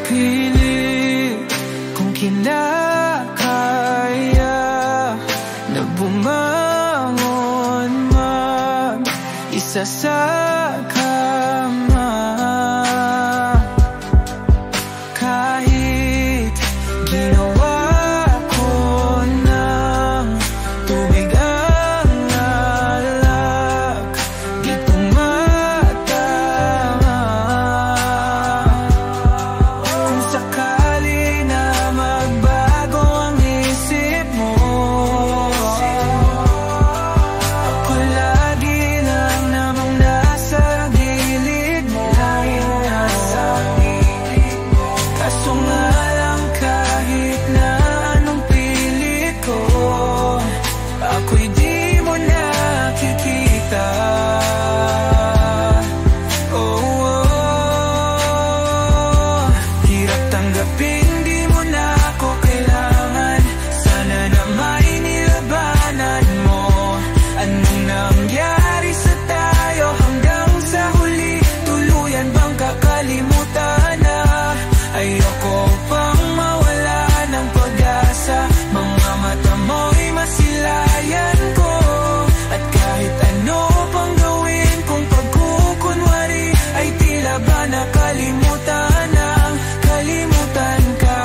pilit kung kinakaya na bumangon mag-isa sa kama. Kahit ginawa ko ng tubig ang alak, di tumatama. Kung sakali na magbago ang isip mo, ako lagi lang namang nasa gilid mo. Kaso nga lang kahit na anong pilit ko, ako'y di mo nakikita. Oh, oh. Hirap tanggapin, di mo na ako kailangan. Sana na may nilabanan mo. Anong nangyari sa tayo hanggang sa huli? Tuluyan bang kakalimutan na? Ayoko pang mawala ng pag-asa. Mga mata mo'y masilayan ko. At kahit ano pang gawin kung pagkukunwari, ay tila ba nakalimutan ang kalimutan ka.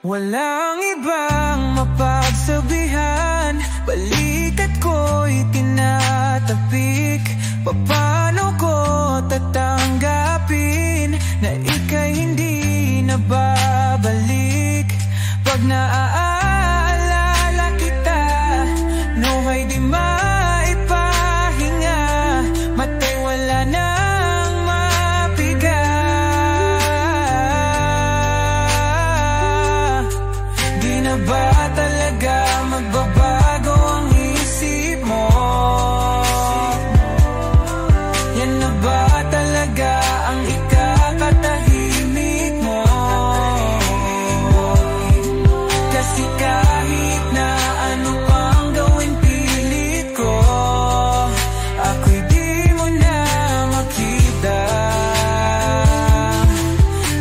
Walang ibang mapagsabihan, balikat ko'y tinatapik. Paano ko tatanggapin na ika'y hindi na babalik? Pag naaalala kita, nawa'y di maipahinga. Mata'y wala nang mapiga. Di na ba talaga magbabago ang isip mo? Yan na ba talaga ang ikakatahimik mo? Kasi kahit na ano pang gawin pilit ko, ako'y di mo na makita.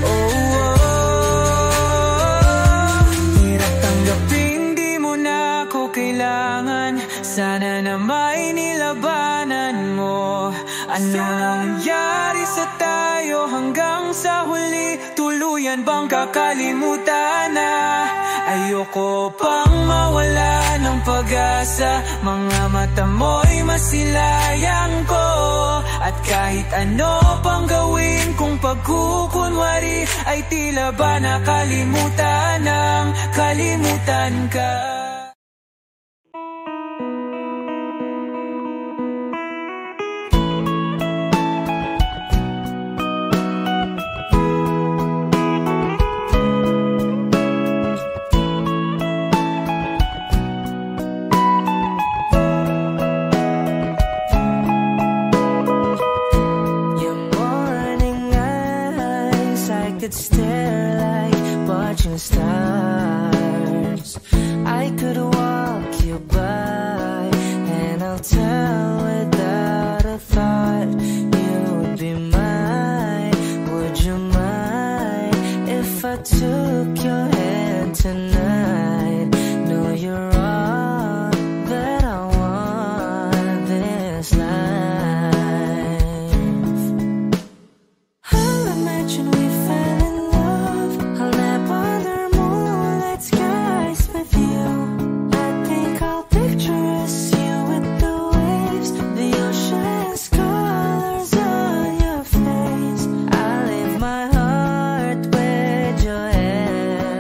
Oh, oh. Hirap tanggapin, di mo na ako kailangan. Sana na may nilabanan mo. Ano nangyari sa tayo hanggang sa huli? Tuluyan bang kakalimutan na? Ayoko pang mawala ng pag-asa. Mga mata mo'y masilayan ko. At kahit ano pang gawin kung pagkukunwari, ay tila ba nakalimutan ng kalimutan ka. Stare like watching stars. I could walk you by, and I'll tell without a thought you would be mine. Would you mind if I took your hand tonight? No, you're all that I want this life. I'll imagine we fell in love. I'll nap under moonlit skies with you. I think I'll picture us, you with the waves, the ocean's colors on your face. I leave my heart with your head.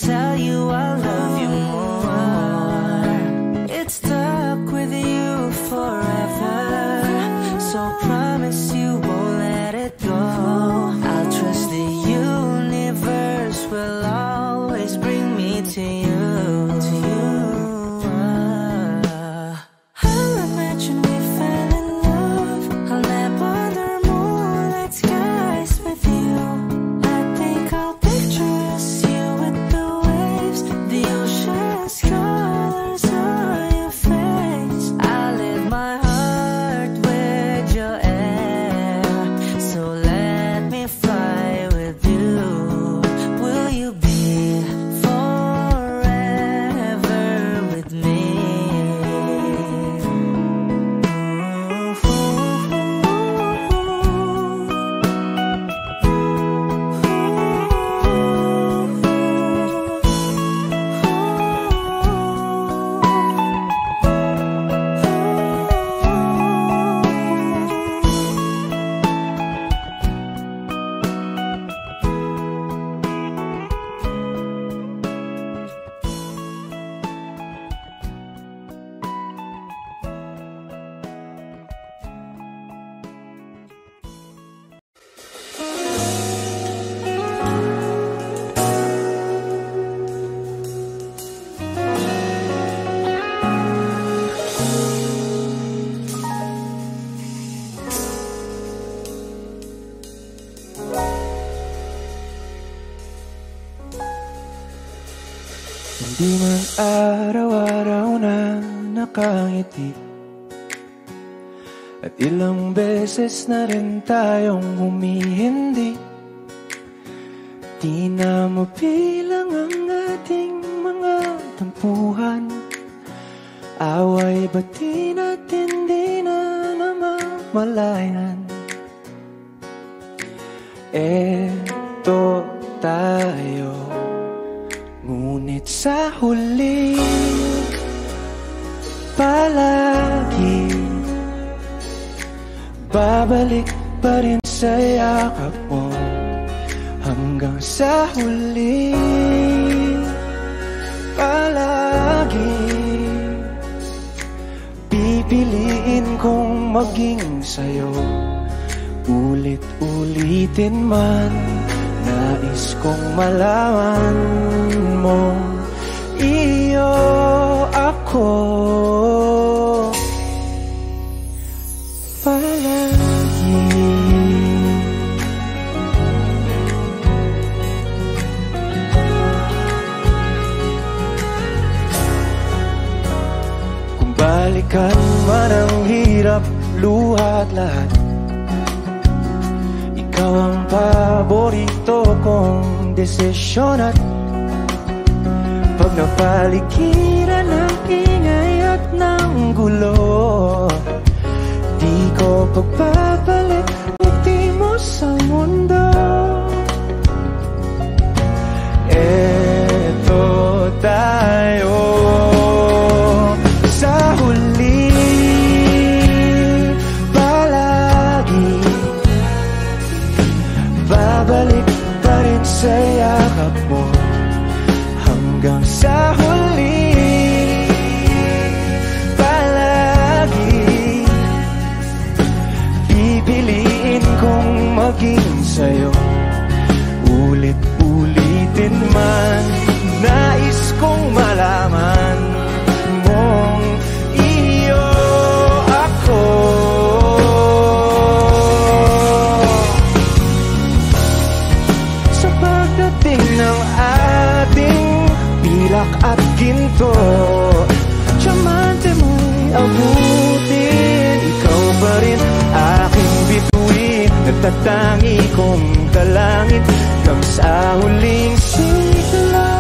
tell you I love you more. It's stuck with you forever, so promise you won't let it go. I'll trust the universe will always bring me to you. I'll imagine we fell in love. I'll nap under moonlit skies with you. I think I'll picture us, you with the waves, the ocean's colors on your face. I live my heart with your air, so let me fly with you. Will you be forever with me? Hindi man araw-araw na nakangiti, at ilang beses na rin tayong humihindi. Di na mabilang ang ating mga tampuhan, away bati natin di na namamalayan. Eto tayo, ngunit sa huli palagi babalik pa rin sa yakap mo. Hanggang sa huli palagi pipiliin kong maging sa'yo. Ulit-ulitin man, nais kong malaman mo, iyo ako palagi. Kung balikan man ang hirap, luha at lahat, ikaw ang paborito kong desisyon. At pag napaligiran ng ingay at ng gulo, di ko pagpapalit ngiti mo sa mundo. Eto tayo sa huli palagi, babalik pa rin sa yakap mo. Hanggang sa huli palagi pipiliin kong maging sa'yo. Ulit-ulitin man, nais kong malaman mong iyo ako. Sa pagdating ng ating pilak at ginto, tiyamante mo'y abutin, ikaw pa rin aking bituin. Nagtatangi kong dalangin hanggang sa huling sigla.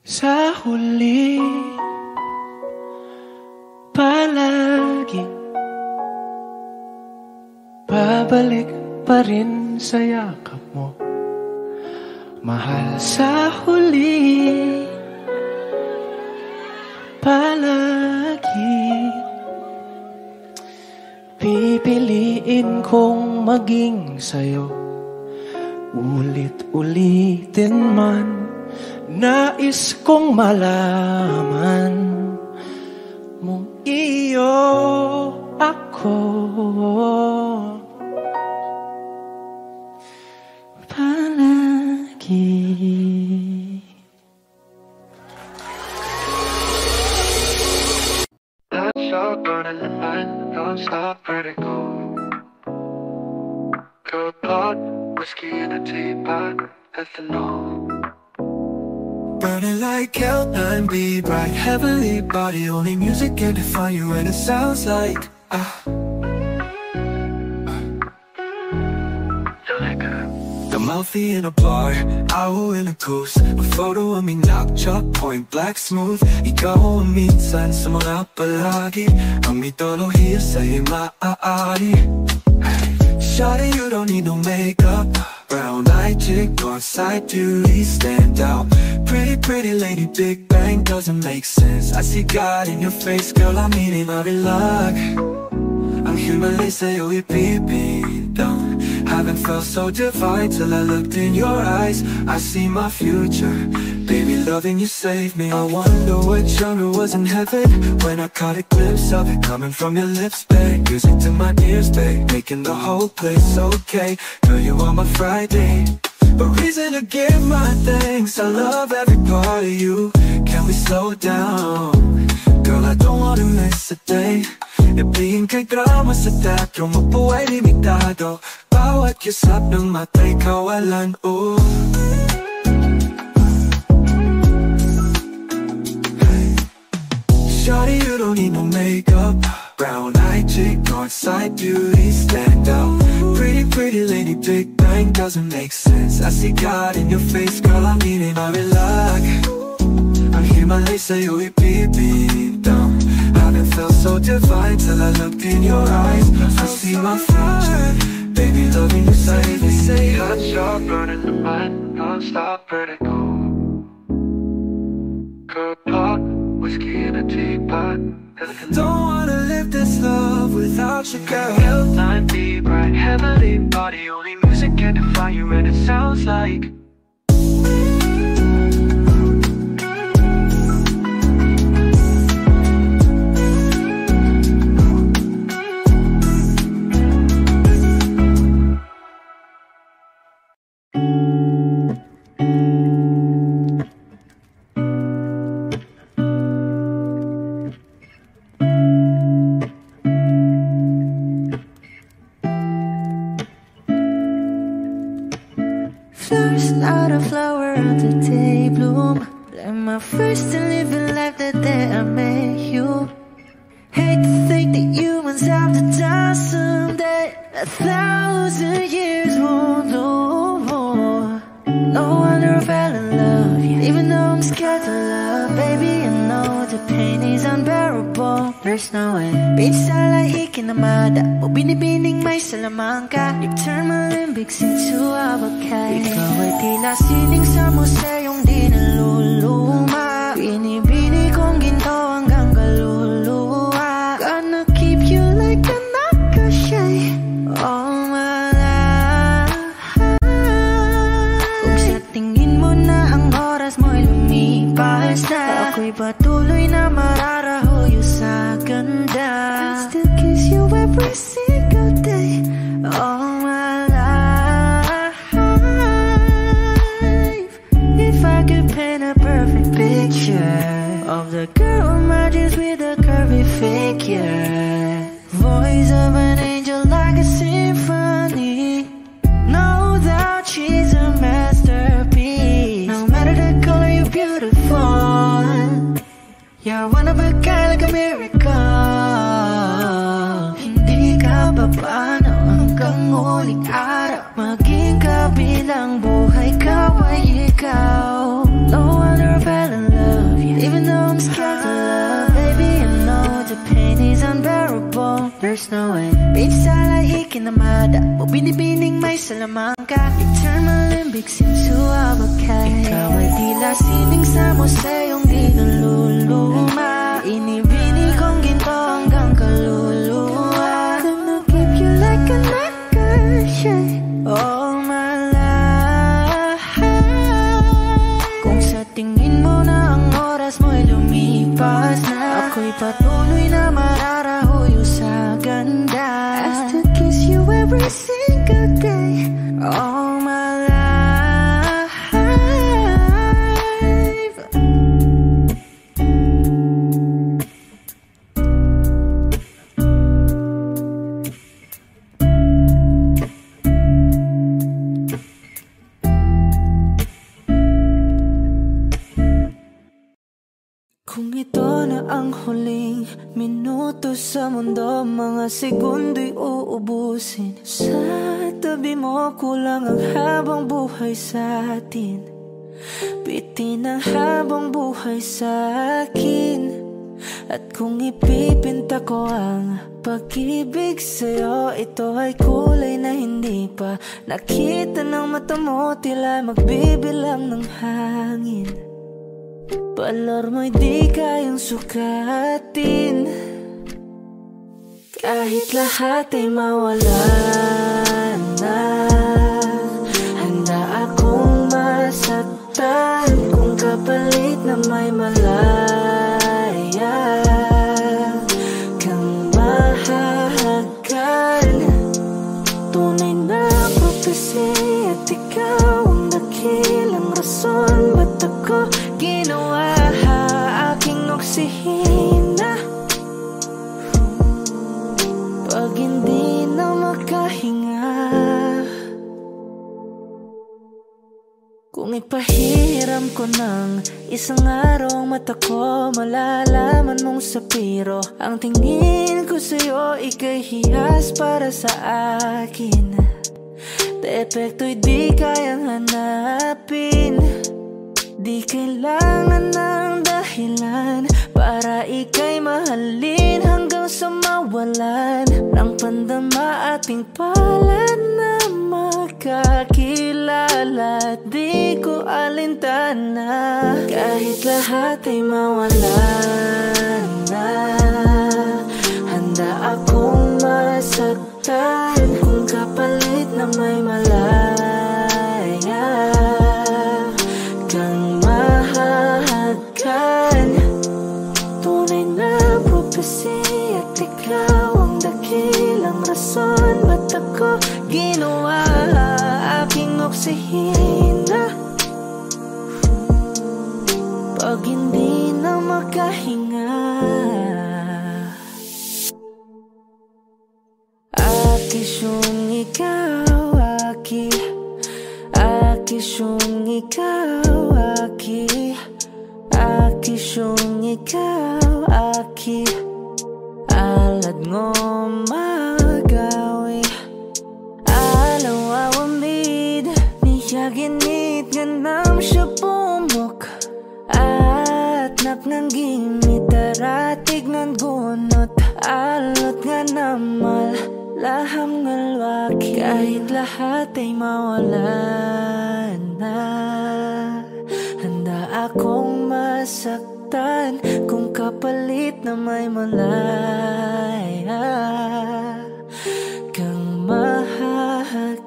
Sa huli palagi babalik pa rin sa yakap mo, mahal. Sa huli palagi pipili pipiliin kong maging sa'yo. Ulit-ulitin man, nais kong malaman mong iyo ako. Palagi. Stop burning the light, don't stop, vertigo. Cold pot, whiskey in a teapot, ethanol. Burning like hell, 9B, bright, heavenly body. Only music can define you, and it sounds like the mouthy in a bar, owl in a goose. A photo of me knock-chop, point blank smooth. Ikaw ang minsan sa mga palagi, ang mitolohiya sa'yo'y maaari. Shawty, you don't need no makeup. Brown-eyed chick, north-side beauty, stand out. Pretty, pretty lady, Big Bang doesn't make sense. I see God in your face, girl, I'm eating Marilag. Ang himalay sa'yo'y pipindang. Haven't felt so divine till I looked in your eyes. I see my future, baby, loving you saved me. I wonder what genre was in heaven when I caught a glimpse of it coming from your lips, babe. Music to my ears, babe, making the whole place okay. Girl, you are my Friday, a reason to give my thanks. I love every part of you. Can we slow down? Girl, I don't wanna miss a day. Ibigin kay drama sa teatro, mabuhay limitado. Bawat kisap ng mata'y kawalan, Shawty, you don't need no makeup. Brown-eyed chick, north-side beauty, stand out. Pretty, pretty lady, Big Bang doesn't make sense. I see God in your face, girl, I'm eating Marilag. Ang himalay sa'yo'y pipindang. Haven't felt so divine till I looked in your eyes. I see my future, baby, loving you, save me. Say Hot shot, burning the mind, non-stop, vertigo. Cold pot, whiskey in a teapot, ethanol. don't wanna live this love without you, girl. Hell, 9B, bright, heavenly body. Only music can define you, and it sounds like Flowers, not a flower on the day bloom. Like my first to live a life the day I met you. Hate to think that humans have to die someday. 1,000 years won't know more. No wonder I fell in love, even though I'm scared to love. Baby, I know the pain is unbearable. There's no way. Pinsala ikinamada o binibining may salamangka. You turn my limbics into abakay. Ikaw ay tila sining sa museyong di naluluma. Binibini kong ginto hanggang kaluluwa. Gonna keep you like a nakashay all my life. Kung sa tingin mo na ang oras mo'y lumipas na, ako'y patuloy na mararahuyo sa ganda. I'll still kiss you every single day all my life. If I could paint a perfect picture of the girl in my dreams with a curvy figure, voice of an angel like a symphony, no doubt she's a masterpiece. No matter the color, you're beautiful. You're one of a kind, like a miracle. Hindi ka papaano hanggang huling araw. Maging kabilang buhay ka ay ikaw. No wonder I fell in love, even though I'm scared to love. Baby, I know the pain is unbearable. There's no way. Pinsala ikinamada o binibining may salamangka. You turn my limbics into abakay. Ikaw ay tila sining sa museyong di naluluma. Inibini kong ginto hanggang kaluluwa. Gonna keep you like a every single day, all my life. Kung ito na ang huling minuto sa mundo, mga segundo'y uubusin. Sa tabi mo kulang ang habang buhay sa atin, bitin ang habang buhay sa akin. At kung ipipinta ko ang pag-ibig sa'yo, ito ay kulay na hindi pa nakita ng mata mo, tila magbibilang ng hangin. Balor mo'y di kayang sukatin, kahit lahat ay mawala na. Handa akong masaktan kung kapalit na may malaya kang mahahagan. Tunay na prophecy at ikaw ang dakilang rason, ba't ako ginawa aking oksihina pag hindi na makahinga? Kung ipahiram ko ng isang araw ang mata ko, malalaman mong sapiro ang tingin ko sa'yo, ika'y hiyas para sa akin. Depekto'y di kayang hanapin, di kailangan ng dahilan para ika'y mahalin hanggang sa mawalan ng pandama ating palad na magkakilala. Di ko alintana kahit lahat ay mawalan na. Handa akong masaktan kung kapalit na may malaya kang mahahagan. Tunay na prophecy at ikaw ang dakilang rason, ba't ako ginawa aking oksihina pag hindi na makahinga? Akisyong ikaw, aki, akisyong ikaw, aki, akisyong ikaw, aki, alad ngo magawi, alaw awamid, niyaginit ganam siya pumok, at naknanggimit aratig ng gunot, alot nga namal laham ngalwaki. Kahit lahat ay mawalan na, handa akong masaktan kung kapalit na may malaya kang mahahagan.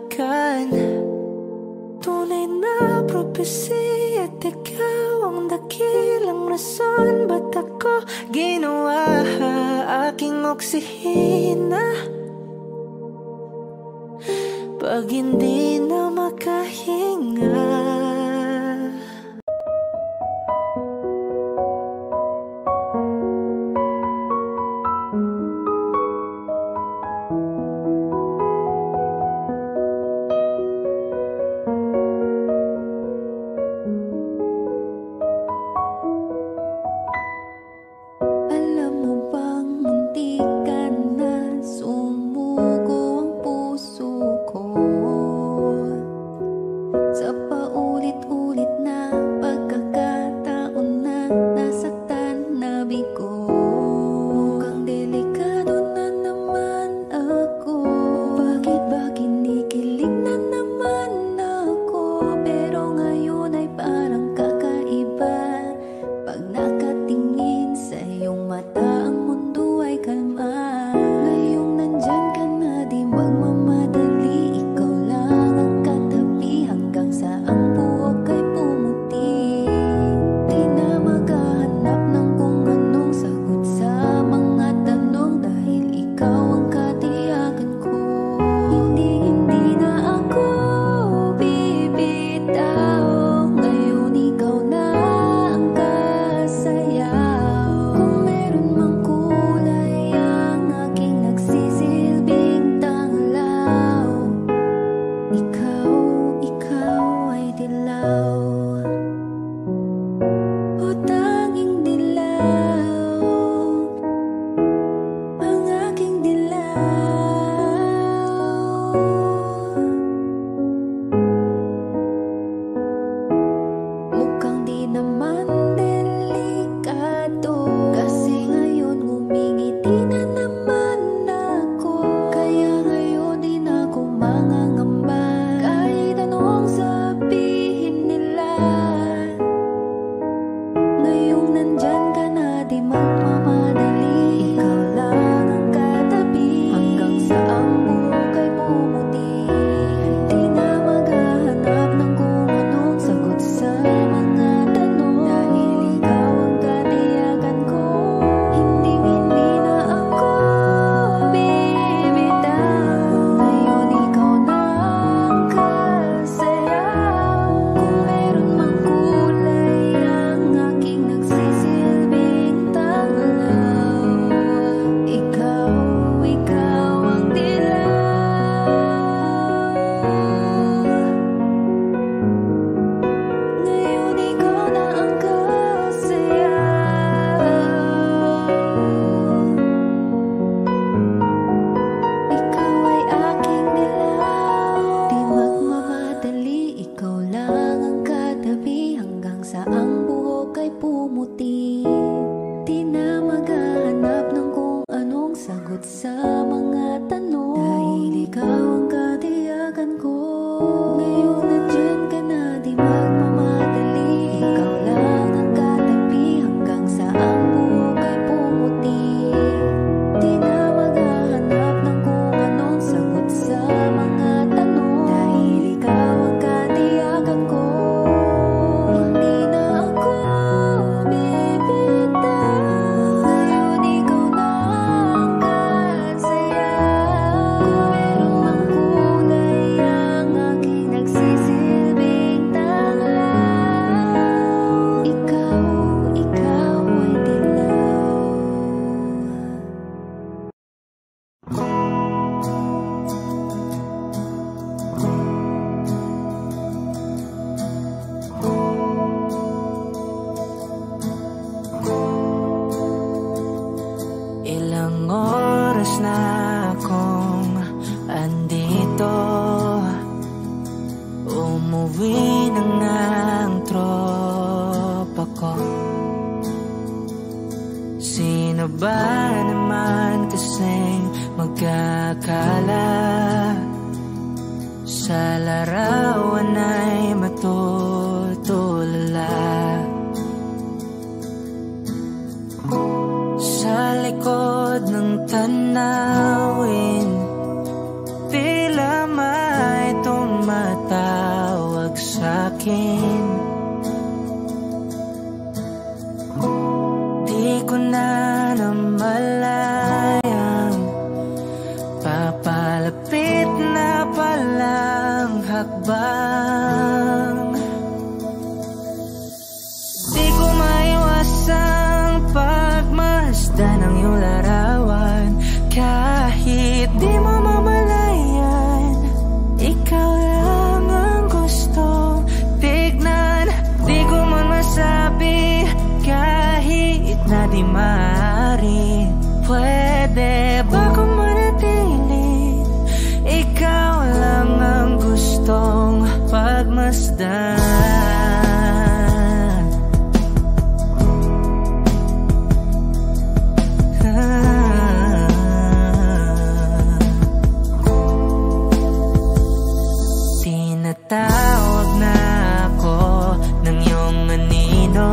Tunay na prophecy at ikaw ang dakilang rason, ba't ako ginawa aking oksihina pag hindi na makahinga? Alam mo bang muntik ka na sumuko ang puso ko sa sa larawan ay matutulala. Sa likod ng tanawin, tila may tumatawag sa'kin. Di ko na namalayang papalapit na palang hakbang. Di ko maiwasang pagmasdan ng iyong larawan. Kahit di mo mamalayan, ikaw lang ang gustong tignan. Di ko man masabi kahit na di maaari. Pwede ba kung manatili? Ikaw lang ang gustong pagmasdan. Tinatawag na ako ng iyong anino.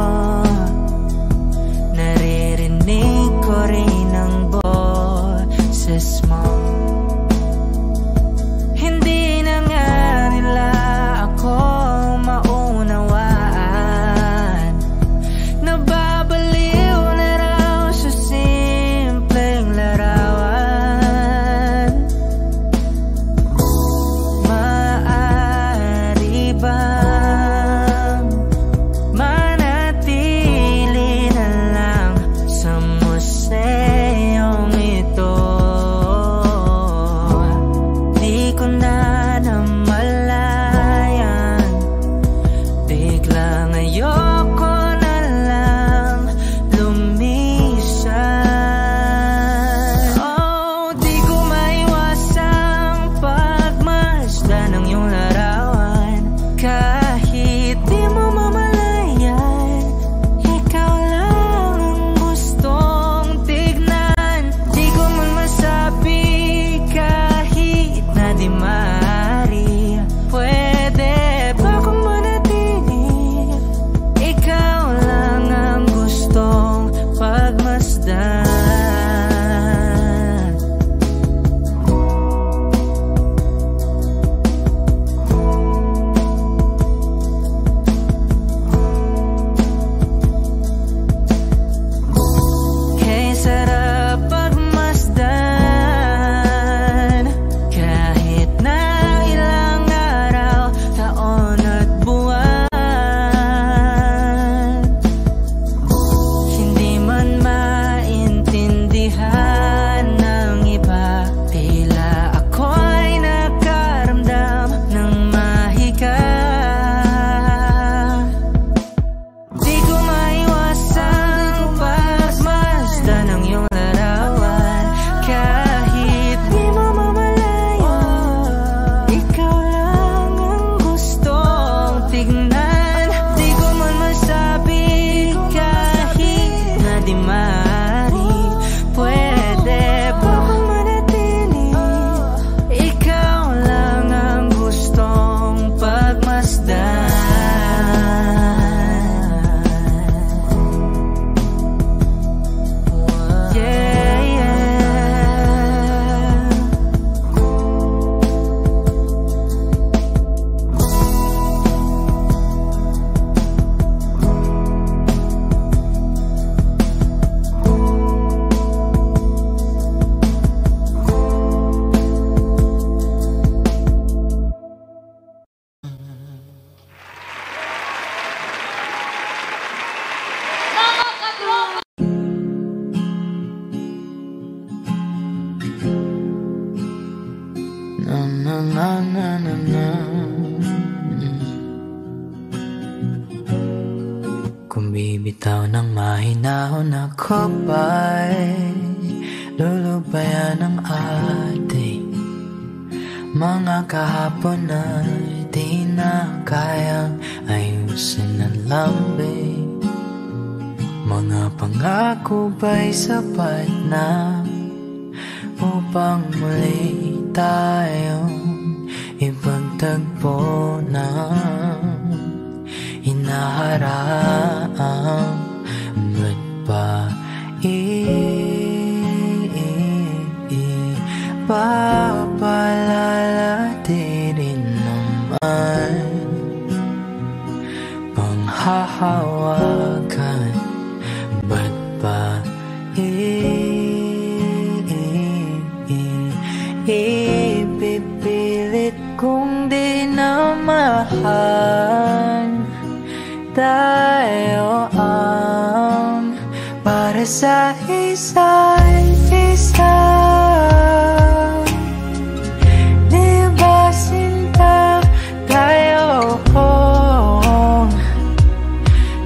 Naririnig ko rin ang boses mo. Hindi na nga nila ako maunawaan. Nababaliw na raw sa simpleng larawan. Maaari bang manatili na lang sa museyong ito? Di ko na namalayan, biglang ayoko na lang lumisan. Oh, di ko maiwasang pagmasdan ng iyong larawan. Kahit di mo mamalayan, ikaw lang ang gustong tignan. Di ko man masabi kahit na di maaari. Pwede ba kung manatili? Ikaw lang ang gustong pagmasdan. Kay sarap pagmasdan, kahit na ilang araw, taon at buwan. Hindi man maintindihan ng iba, tila ako'y nakaramdam ng mahika. Di ko maiwasang pagmasdan ng iyong larawan. Kahit di mo mamalayan, ikaw lang ang gustong tignan. Di ko man masabi kahit na di maaari. Pwede ba kung manatili? Ikaw lang ang gustong pagmasdan. Yeah, yeah. Na na na na na na. Kung bibitaw ng mahinahon ako ba'y lulubayan ng ating mga kahapon ay di na kayang ayusin ng lambing. Mga pangako ba'y sapat na upang muli tayong ipagtanggol? rin naman panghahawakan. Ba't ba ipipilit kong di na mahal? Tayo ang para sa isa't isa. Di ba sinta tayo?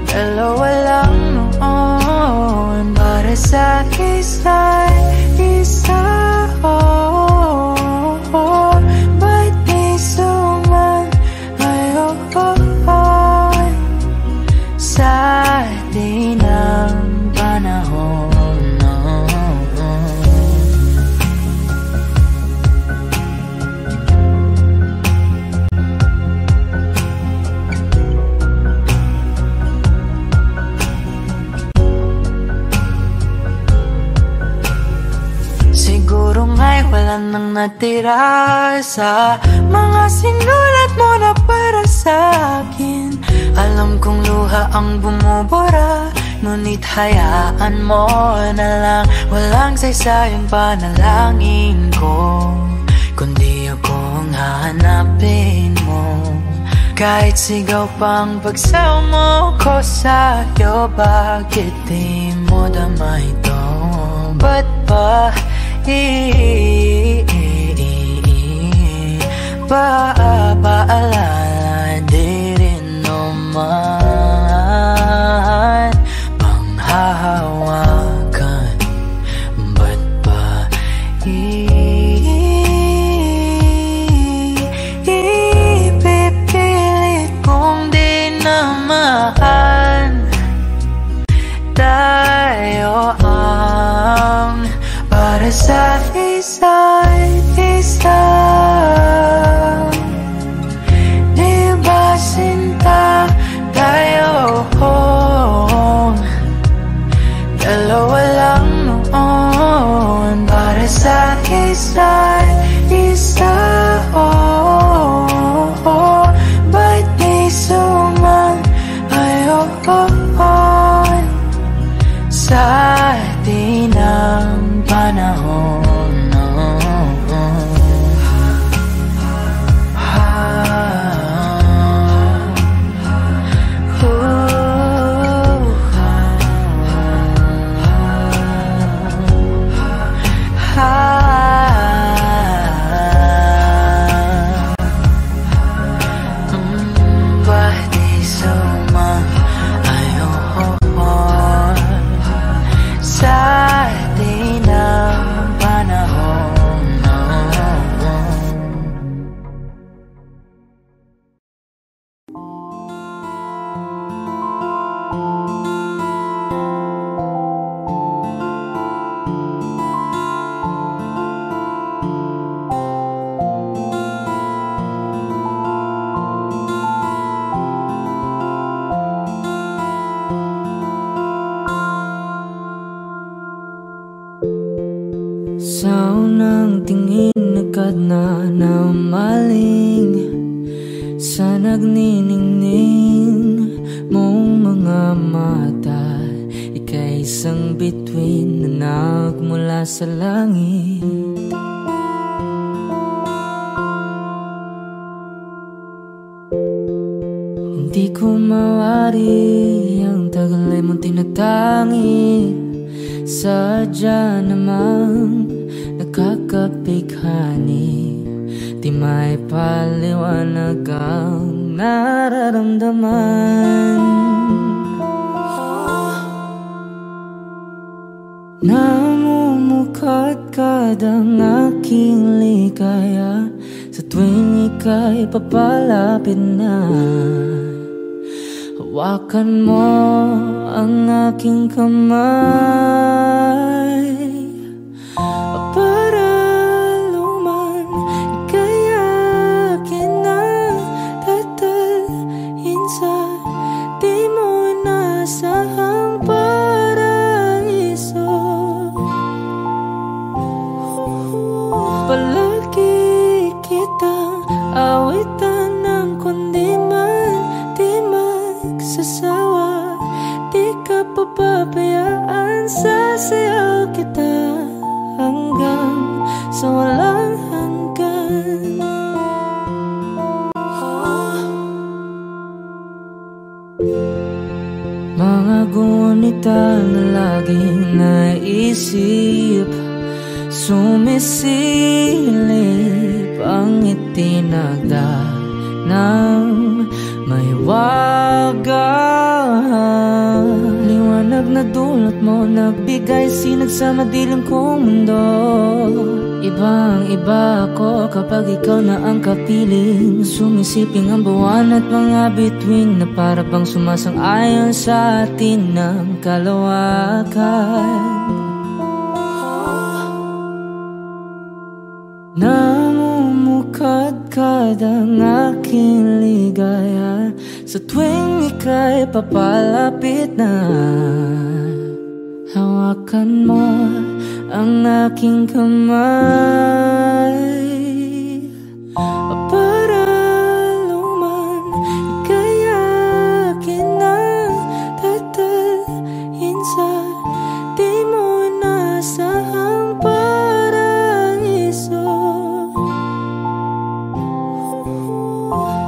Dalawa lang noon para sa isa't isa. Ba't di sumayon sa atin ang panahon? Siguro nga'y wala nang natira sa mga sinulat mo na para sa akin. Alam kong luha ang bumubura, ngunit hayaan mo na lang. Walang saysayang panalangin ko, kundi ako ang hahanapin mo. Kahit sigaw pang pagsamo ko sa'yo, bakit di mo dama ito? Ba't ba paalala di rin naman panghahawakan? Ba't ba ipipilit kong di na mahal? Tayo ang para sa isa't isa. Di ba sinta tayo? Dalawa lang noon para sa isa't isa. Ba't di sumayon sa atin ang panahon? Sa unang tingin agad na namaling sa nagniningning mong mga mata. Ika'y isang bituin na nagmula sa langit. Hindi ko mawari ang tagal ay mong tinatangi. Sadya namang nakakapighani, di may paliwanag ang nararamdaman. Namumukadkad ang aking ligaya sa tuwing ika'y papalapit na. Hawakan mo ang aking kamay para luman ika'y akin na tatalhin sa di mo inasahang paraiso. Palagi kitang awitan ng kundi man di magsasawa. Di ka papabayaan, sasayaw kita hanggang sa walang hanggan. Mga gunita na laging naisip, sumisilip ang itinagda ng may wagang liwanag na dulot mo, nagbigay sinag sa madilim kong mundo. Ibang iba ako kapag ikaw na ang kapiling, sumisiping ang buwan at mga bituin na para bang sumasang-ayon sa atin ng kalawakan. Namumukadkad ang aking ligaya sa tuwing ika'y papalapit na. Hawakan mo ang aking kamay para luman ika'y akin na tatalhin sa di mo nasahang paraiso.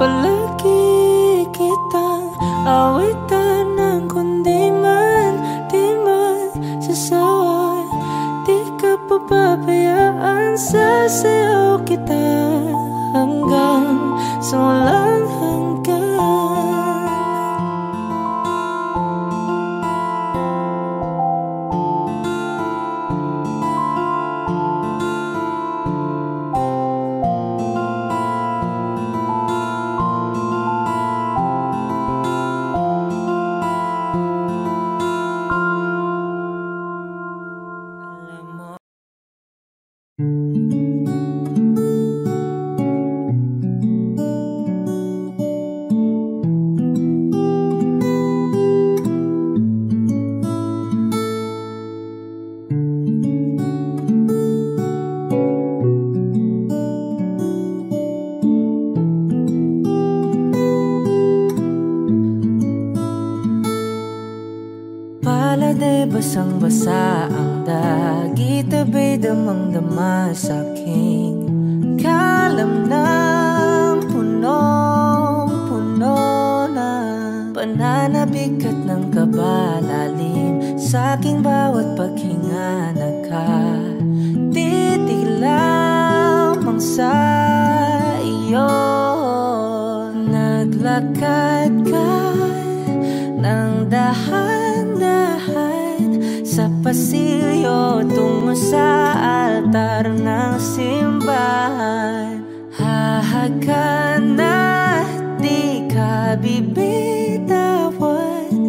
Palagi kitang awitan ng kundi man di magsasawa. Di ka papabayaan, sasayaw kita hanggang sa walang hanggan. Pala'y basang-basa ang dagit, abay damang-dama sa'king kalamnang punong-puno na pananabik at ng kabalalim sa'king bawat paghinga. Nakatitig lamang sa iyo, naglakad ka ng dahan-dahan sa pasilyo tungo sa altar ng simbahan. Hahagan at di ka bibitawan,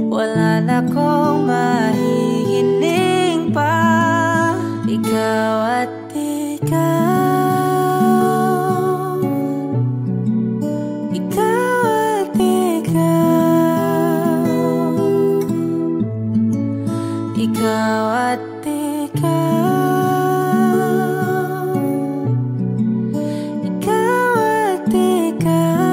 wala na kong mahihiling pa. Ikaw at ikaw, ikaw at ikaw, ikaw at ikaw, ikaw at ikaw.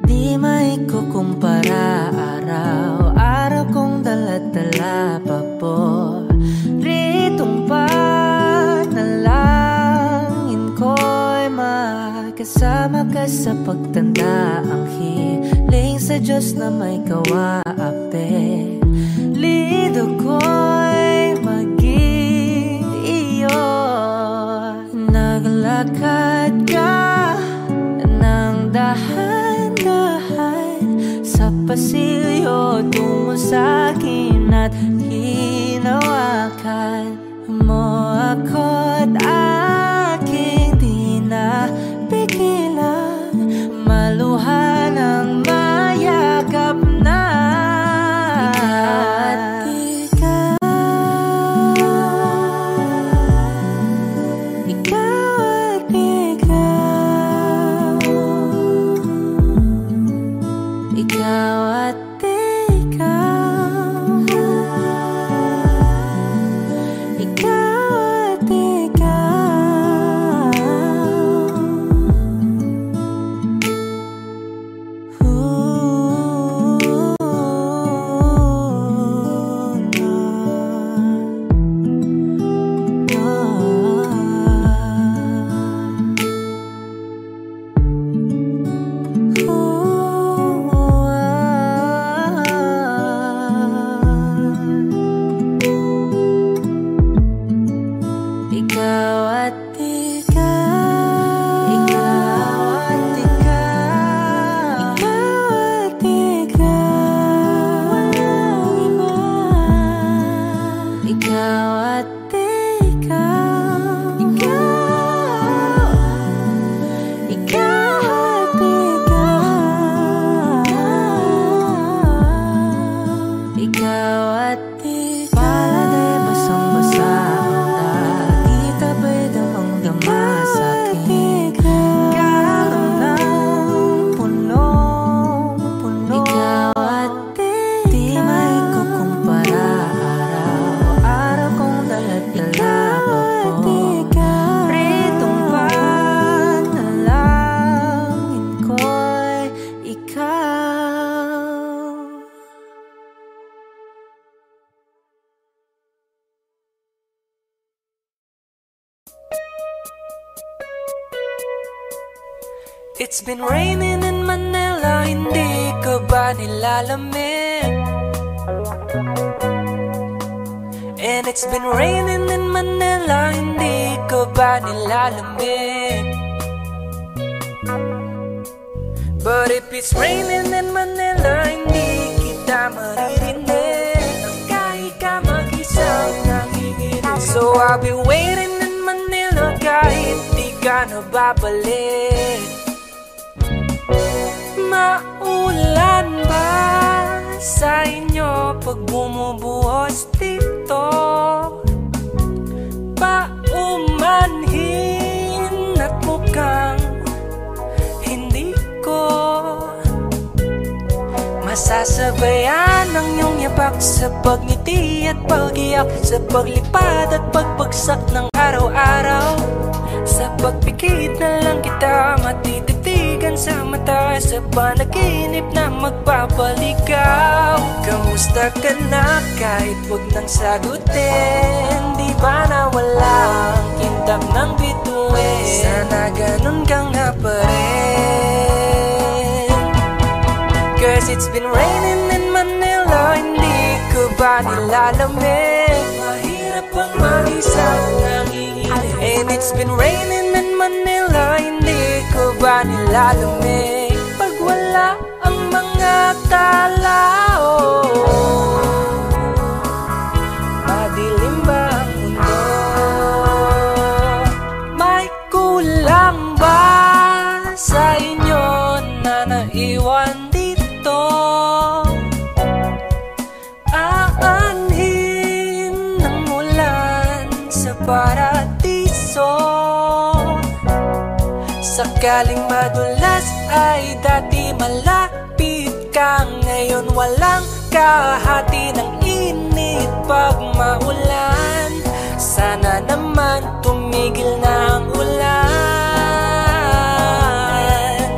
Di maikukumpara, araw-araw kong dala-dala pa po ritong panalangin ko'y makasama ka sa pagtanda. Ang hiling sa Diyos na may kawaape, lido ko'y maging iyo. Naglakad ka ng dahan-dahan sa pasilyo tungo sa'kin at hinawakan mo ako't aking di napigilan, maluha ng mayakap na. Ikaw at ikaw, ikaw at ikaw, ikaw at ikaw, Ikaw at ikaw, ikaw at ikaw, ikaw at ikaw, walang iba. Ikaw at ikaw, ikaw at ikaw, ikaw at ikaw. Palagay basang-basa ang dahil tabay damang-dama sa'kin. Kalam ng punong-puno. Ikaw at ikaw, di maikukumpara. Araw-araw kong dala-dala po. Pritong panalangin ko'y ikaw. It's been raining in Manila, hindi ka ba nilalamig? And it's been raining in Manila, hindi ka ba nilalamig? But if it's raining in Manila, hindi kita maririnig. Kahit ka mag-isang nanginginig. So I'll be waiting in Manila kahit di ka na babalik. Maulan ba sa inyo pag bumubuhos dito? Paumanhin at mukhang hindi ko masasabayan ang iyong yapak sa pagngiti at pag-iyak, sa paglipad at pagbagsak ng araw-araw. Sa pagpikit na lang kita matititigan sa mata, sa panaginip na magpapaligaw. Kamusta ka na kahit wag nang sagutin? Di ba na walang kintab ng bituin? Sana ganun ka nga pa rin. Cause it's been raining in Manila, hindi ko ba nilalamig? Mahirap ang mag-isang nanginginig. And it's been raining in Manila, hindi ko ba nilalamig? Pag wala ang mga tao, madilim ba ang mundo? May kulang ba sa inyo na naiwan dito? Aanhin ng ulan sa paradiso. Sakaling madulas ay dati malapit ka, ngayon walang kahati ng init pag maulan. Sana naman tumigil na ang ulan.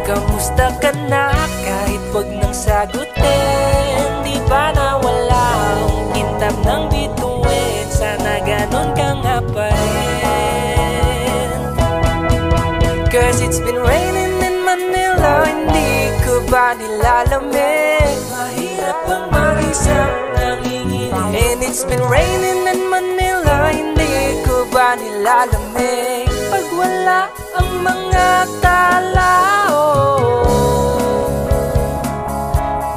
Kamusta ka na kahit wag nang sagutin? Di ba na walang kintab ng bituin? Sana ganon ka nga pa rin. Cause it's been raining in Manila, hindi ko ba nilalamig? Mahirap ang mag-isang nanginginig. And it's been raining in Manila, hindi ko ba nilalamig? Pag wala ang mga tao,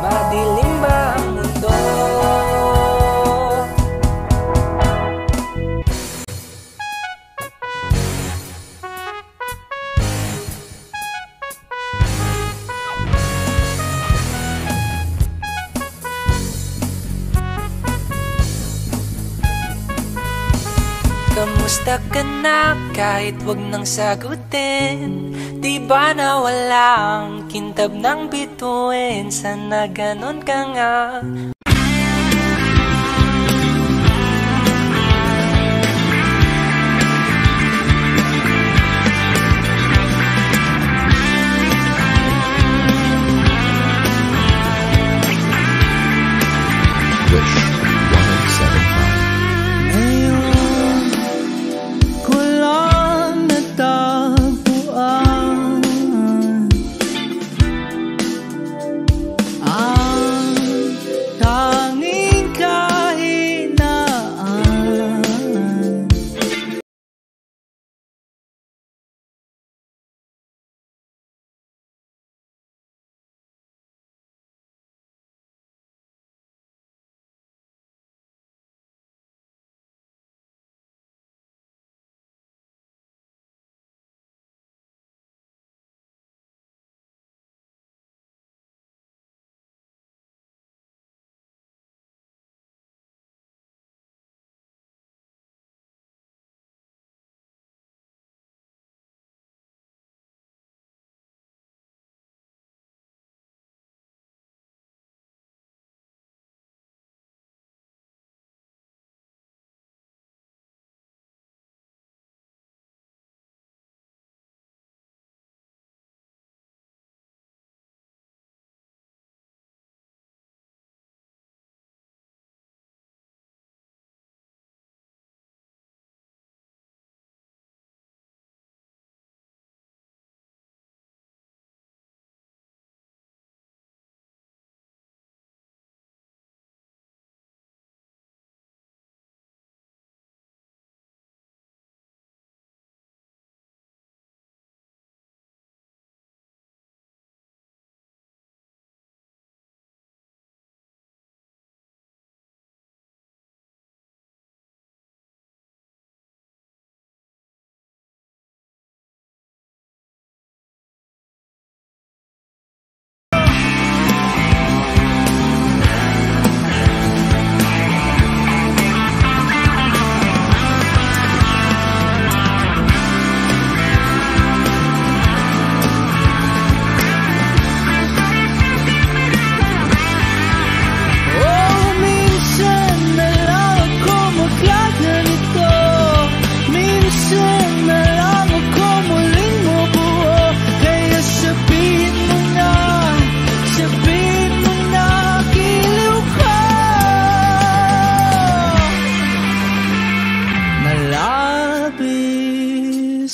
madilim ba ang mundo? Kamusta ka na kahit wag nang sagutin? Di ba na walang kintab ng bituin? Sana ganon ka nga. Ang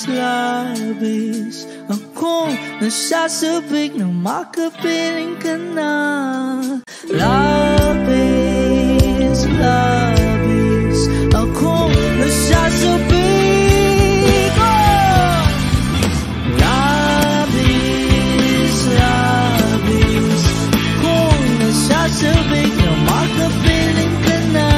labis akong nasasabik nang makapiling ka na. Labis, labis akong nasasabik, oh! Labis, labis akong nasasabik nang makapiling ka na.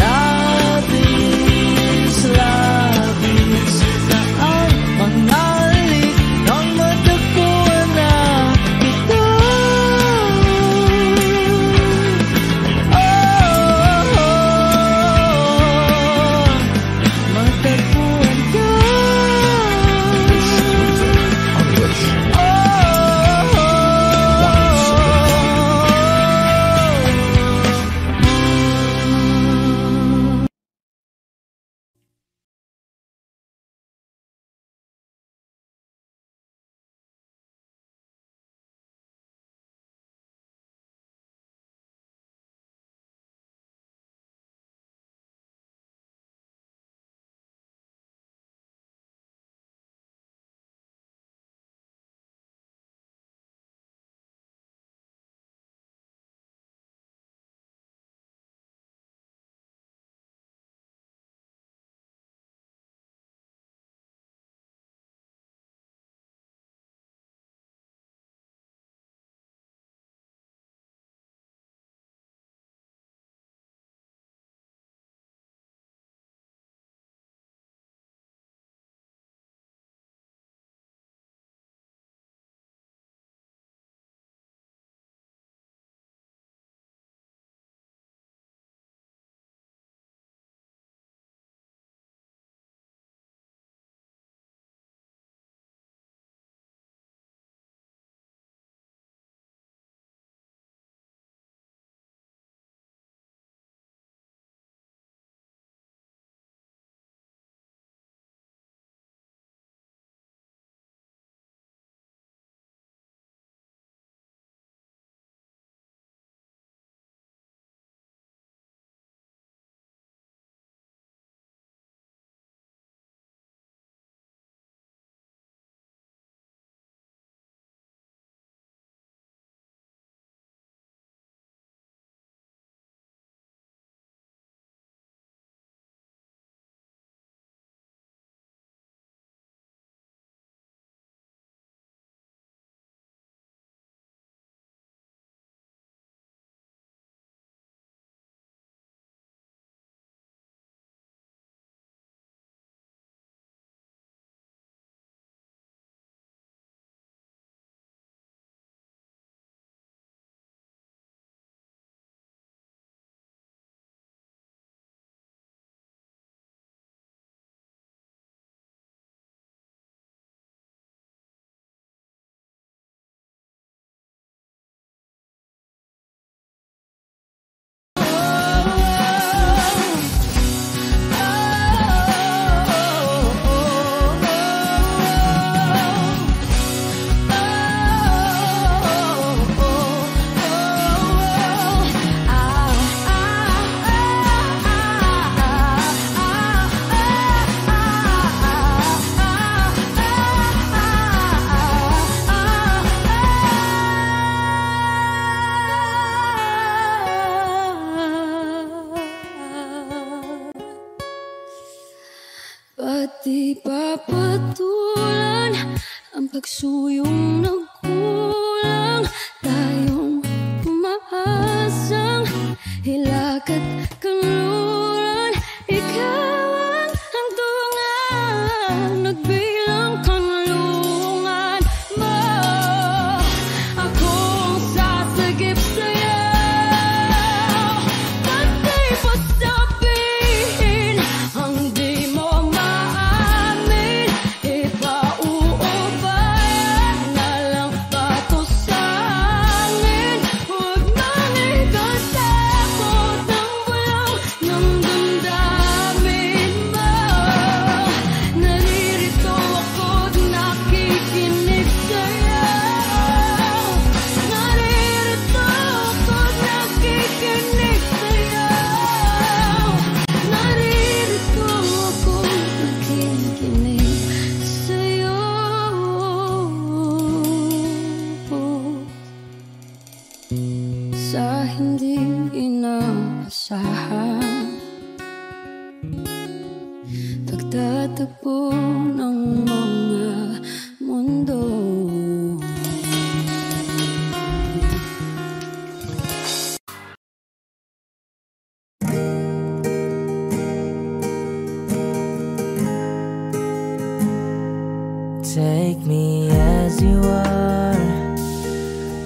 Labis, labis na ang mga halik nang matagpuan na ito. Matagpuan ka. Di papatulan ang pagsuyong nagkulang, tayong umaasang hilakad kanluran. Ikaw ang hantungan, nagbilang kanlungan mo. Akong sasagip sa'yo, pati pa sabihin ang di mo keep ng mga mundo. Take me as you are,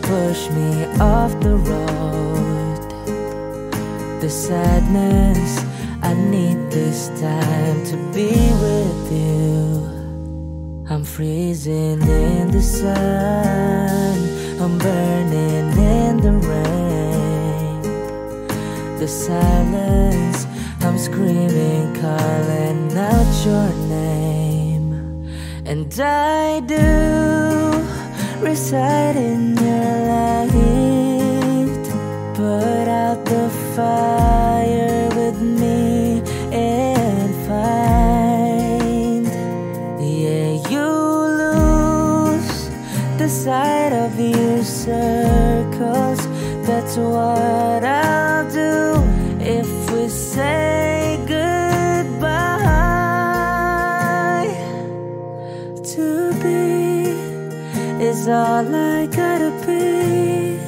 push me off the road. The sadness, I need this time to be with you. I'm freezing in the sun, I'm burning in the rain. The silence, I'm screaming, calling out your name. And I do reside in your light. Put out the fire with me and find, yeah, you lose the sight of your circles. That's what I'll do if we say goodbye. To be is all I gotta be,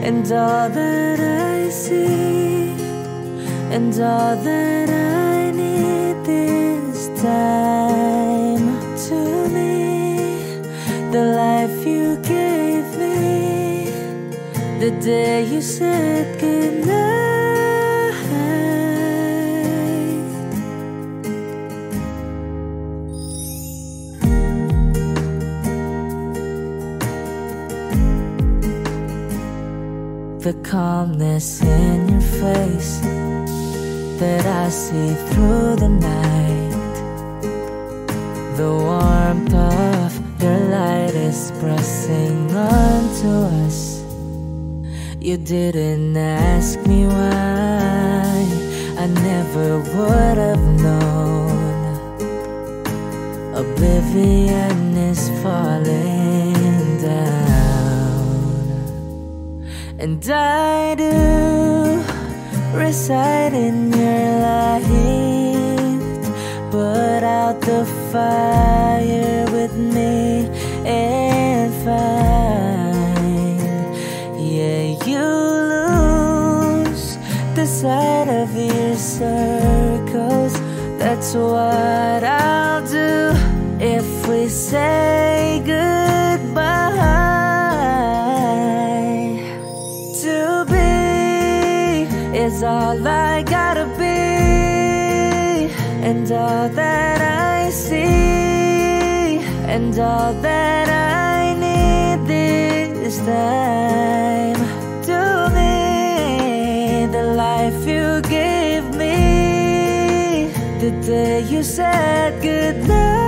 and all that I see, and all that I need this time. To me, the life you gave me, the day you said goodnight. The calmness in your face that I see through the night. The warmth of your light is pressing onto us. You didn't ask me why, I never would have known. Oblivion is falling down. And I do reside in your light. Put out the fire with me and find, yeah, you lose the sight of your circles. That's what I'll do if we say goodbye. To be is all I gotta be, and all that I see, and all that I need this time. To me, the life you gave me, the day you said goodnight.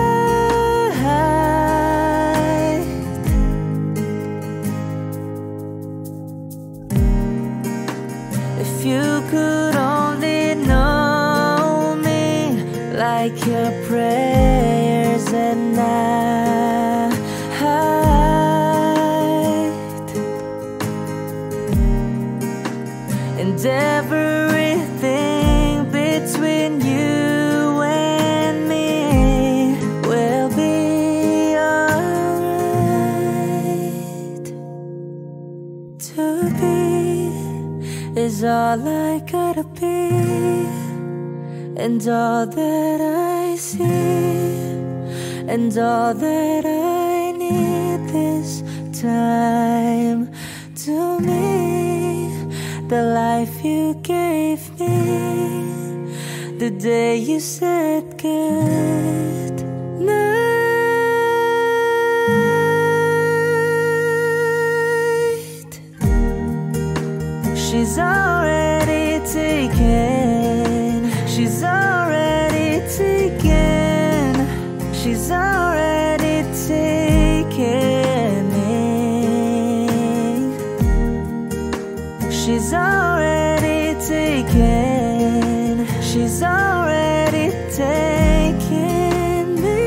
If you could only know me like your prayers at night, and everything between you and me will be alright. To be is all I gotta be, and all that I see, and all that I need this time. To me, the life you gave me, the day you said good night. She's already taken, she's already taken, she's already taken me. She's already taken, she's already taken me.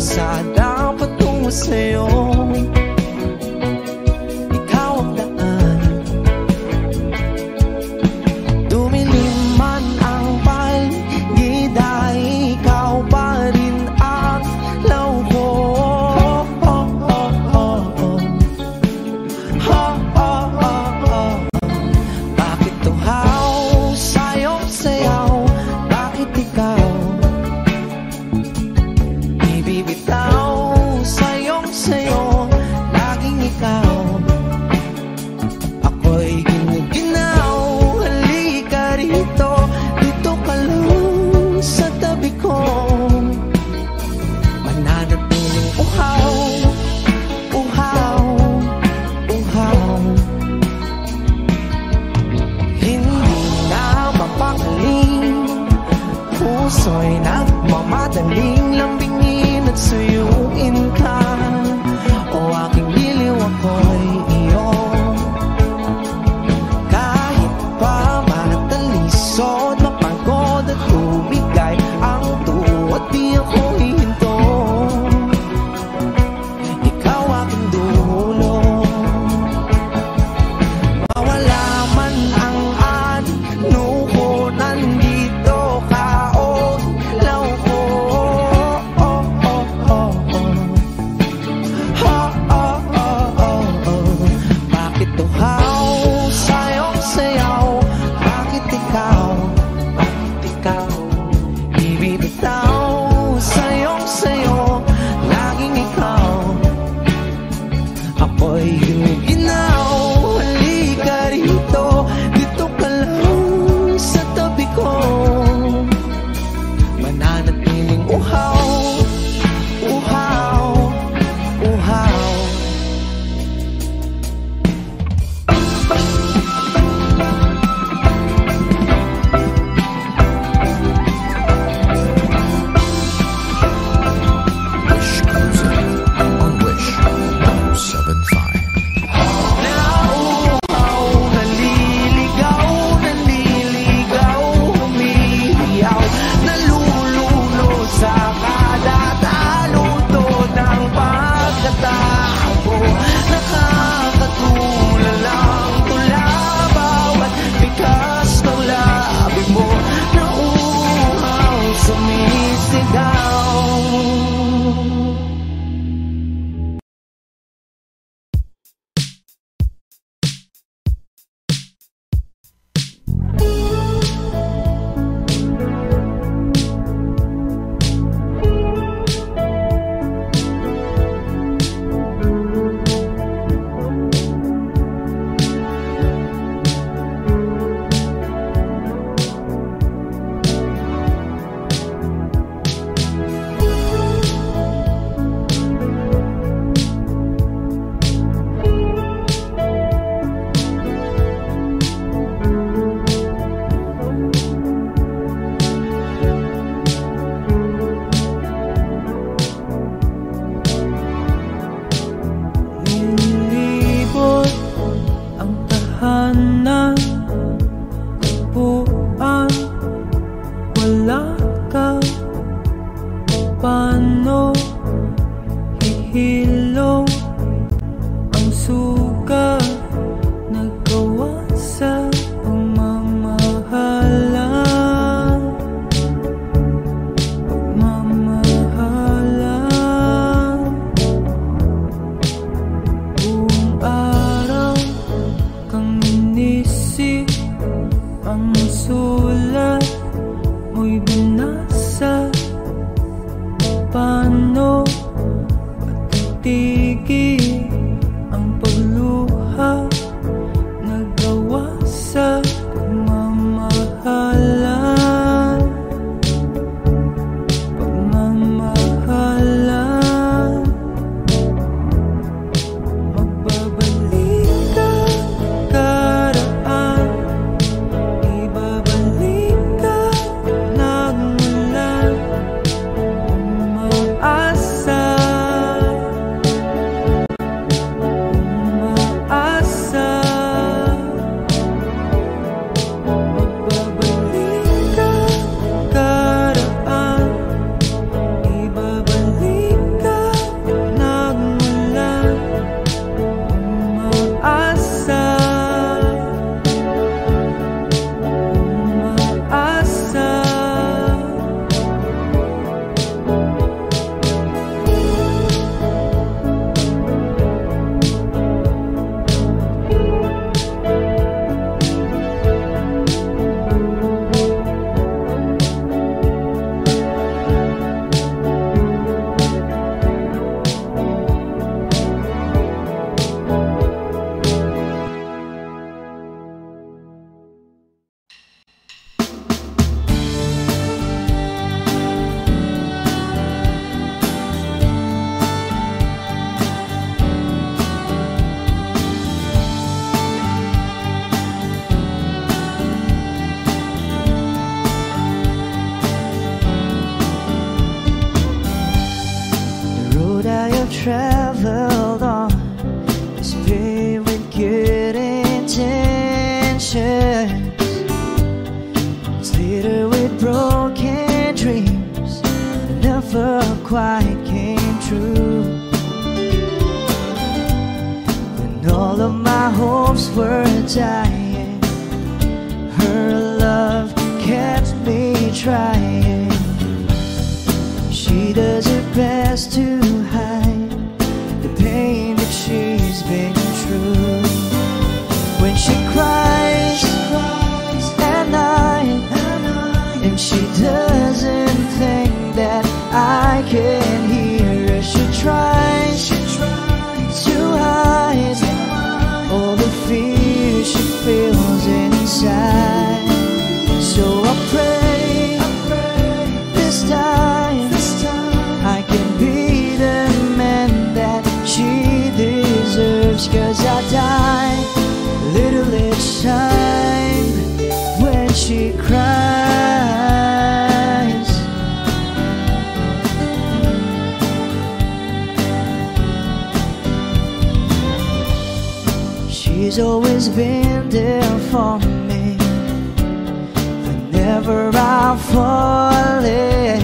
kalsada patungo sa'yo. Ikaw ang daan, dumilim man ang paligid, ikaw pa rin ang law ko. Bakit tuhaw sa'yong sayaw? Bakit ikaw ibibitaw sa'yong sayo? Laging ikaw, ako'y ginuginaw. Halika rito, dito ka lang sa tabi ko. Mananatiling uhaw, uhaw, uhaw. Hindi na mapakaling, puso'y nagmamadaling lambingin at suyuin ka. O aking giliw, ako'y iyo. Kahit pa matalisod, mapagod at tumigay ang tuwad, di ako hihinto. Ikaw aking dulo, mawala man ang ano ko, nandito ka o law ko. Bakit tuhaw sa'yong sayaw? Bakit ikaw ibibitaw sa'yong sayo? Laging ikaw, ako'y ginuginaw. Halika rito, dito ka lang sa tabi ko. Mananatiling uhaw, uhaw, uhaw. Nauuhaw, naliligaw, nanliligaw, humihiyaw, nalululo sa kada taluto ng pagkatao. Nakakatulalang tula bawat bigas ng labi mo. Nauuhaw, sumisigaw. Nilibot ang tahanan, buwan, wala ka. Paano hihilong ang suga nagawa sa pagmamahalan? Buong araw kang inisip, ang sulat mo'y binasa. Paano patitigil ang pagluha nagawa sa pagmamahalan? Magbabalik ka karaan, ibabalik ka nagmulan. Umaasa, umaasa. traveled on is paved with good intentions. It's littered with broken dreams that never quite came true. When all of my hopes were dying, her love kept me trying. She does her best to hide the pain that she's been through. When she cries at night, and she doesn't think that I can hear her, she tries to hide all the fear she feels inside. So I pray this time I can be the man that she deserves. 'Cause I die a little each time when she cries. She's always been there for me whenever I'm falling.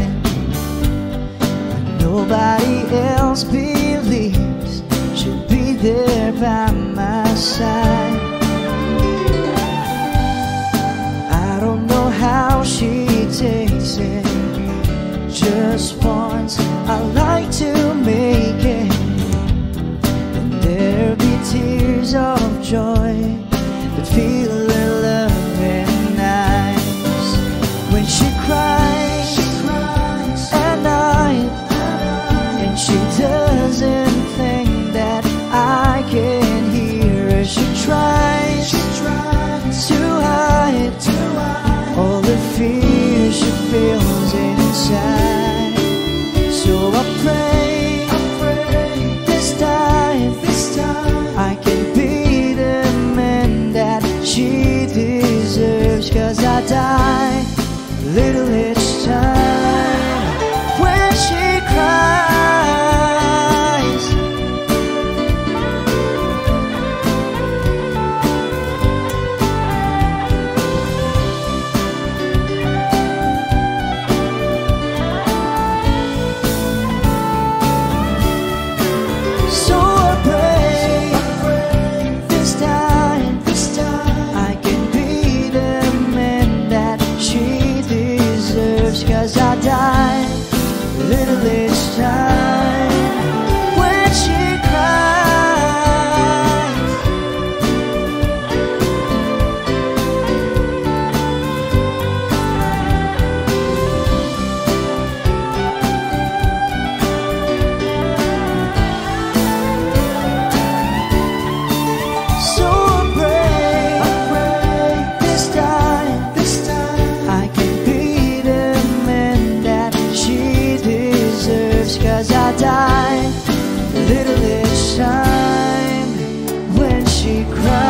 Nobody else believes she'll be there by my side. I don't know how she takes it. Just once I like to make it, and there'll be tears of joy that feel her loving eyes. When she cries at night, and she doesn't think that I can hear her, she tries to hide all the fear she feels inside. So I pray this time I can be the man that she deserves. 'Cause I die a little each time when she cries. So I pray this time I can be the man that she deserves. 'Cause I die a little each time when she cries. So I pray this time I can be the man that she deserves. 'Cause I die a little each time when she cries.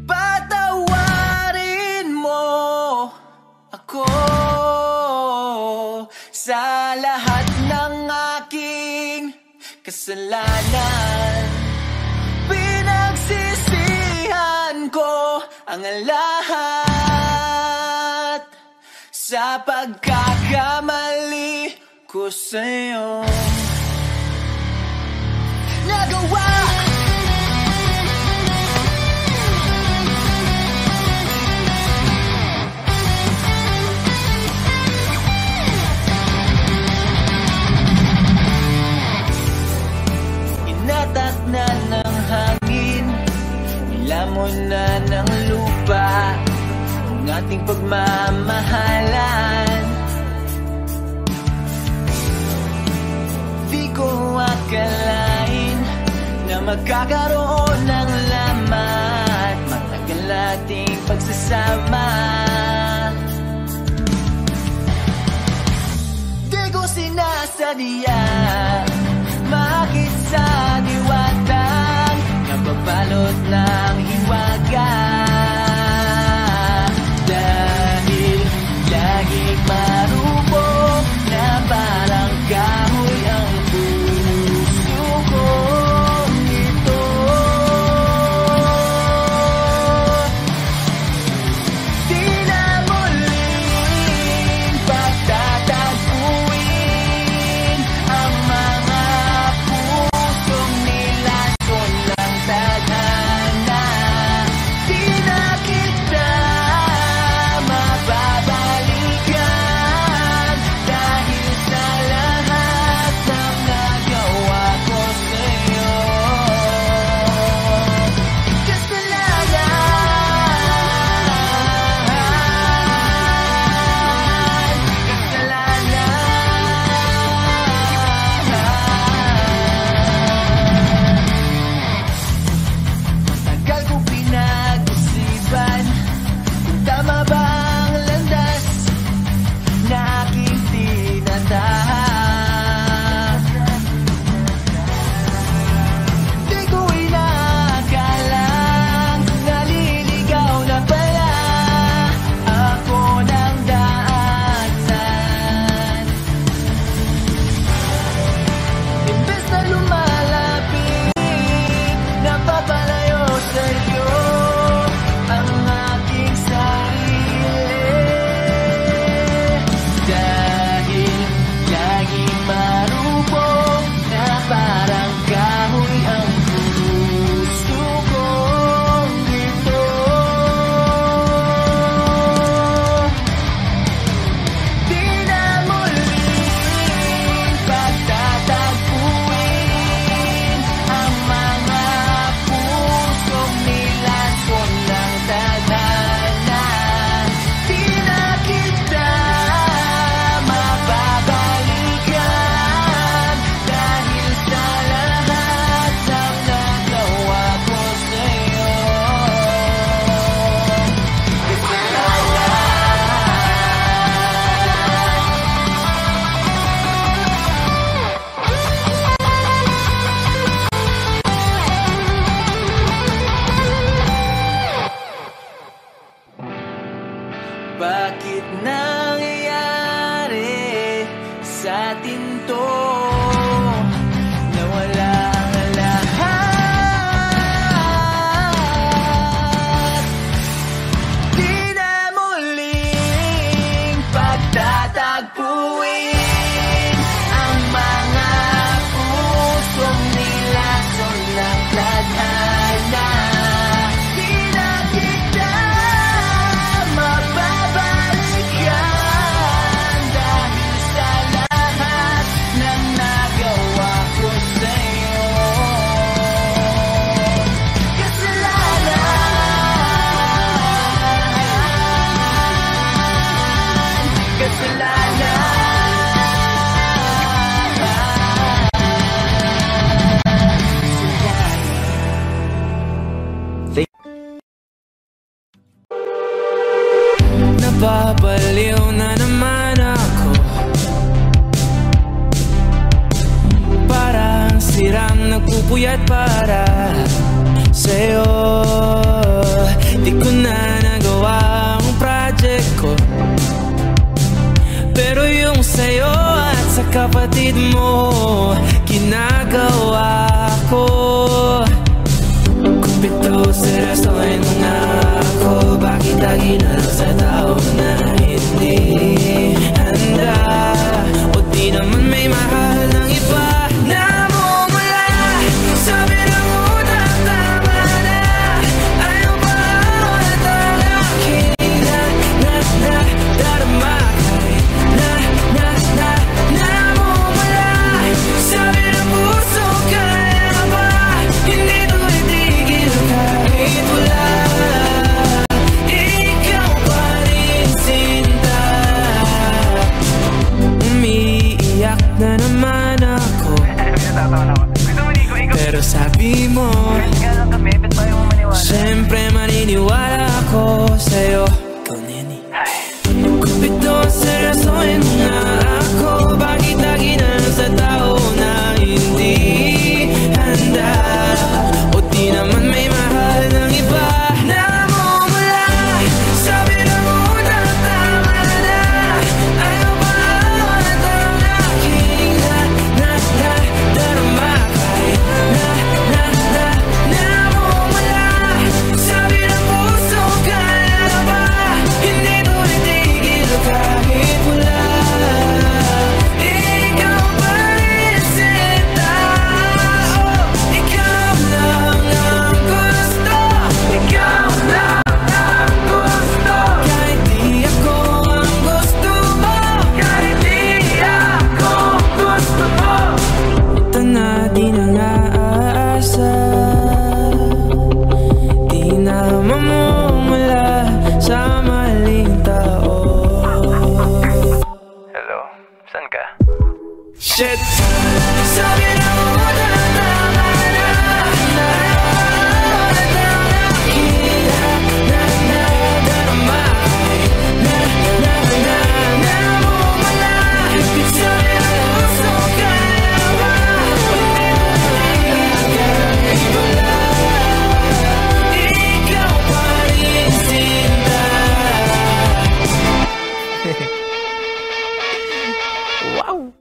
Patawarin mo ako sa lahat ng aking kasalanan. Pinagsisihan ko ang lahat sa pagkakamali ko sa'yo. Nagawa Inatak na ng hangin, nilamon na ating pagmamahalan. Di ko akalain na magkakaroon ng lamat matagal ating pagsasama. Di ko sinasadya, bakit sa diwatang nababalot ng hiwaga. Dahil laging marupok na parang kahoy ang puso kong ito. Di na muling pagtatagpuin ang mga pusong nilason ng tadhana. Di na kita mababalikan dahil sa lahat ng nagawa ko sa'yo. Tagal ko pinag-isipan kung tama ba ang landas na aking tinatahak. Di ko inakalang naliligaw na pala ako ng daanan. Imbes na lumalapit, napapalayo sa'yo ang aking sarili. Dahil laging marupok na parang kahoy ang puso kong ito. Di na muling pagtatagpuin ang mga pusong nilason ng tadhana. Di na kita mababalikan dahil sa lahat ng nagawa ko sa'yo. Bakit nangyayari sa atin to? Nawala ang lahat. Di na muling pagtatagpuin ang mga pusong nilason ng tadhana. Di na kita mababalikan dahil sa lahat ng nagawa ko sa'yo. Kasalanan, Nababaliw na naman ako, parang sirang nagpupuyat para sa'yo. Di ko na nagawa ang project ko, pero yung sa'yo at sa kapatid mo ginagawa ko. Kumpito sa restaurant na ako, bakit lagi na lang sa tao na hindi handa? O di naman may mahal ng iba na mumula. Sabi ng unang tama na ayaw ba ako na talaking darama kahit na mumula. Sabi ng puso, kaya ba hindi to itigil kahit wala. Ikaw pa Shit. Sabi na mo na tama na. Wow.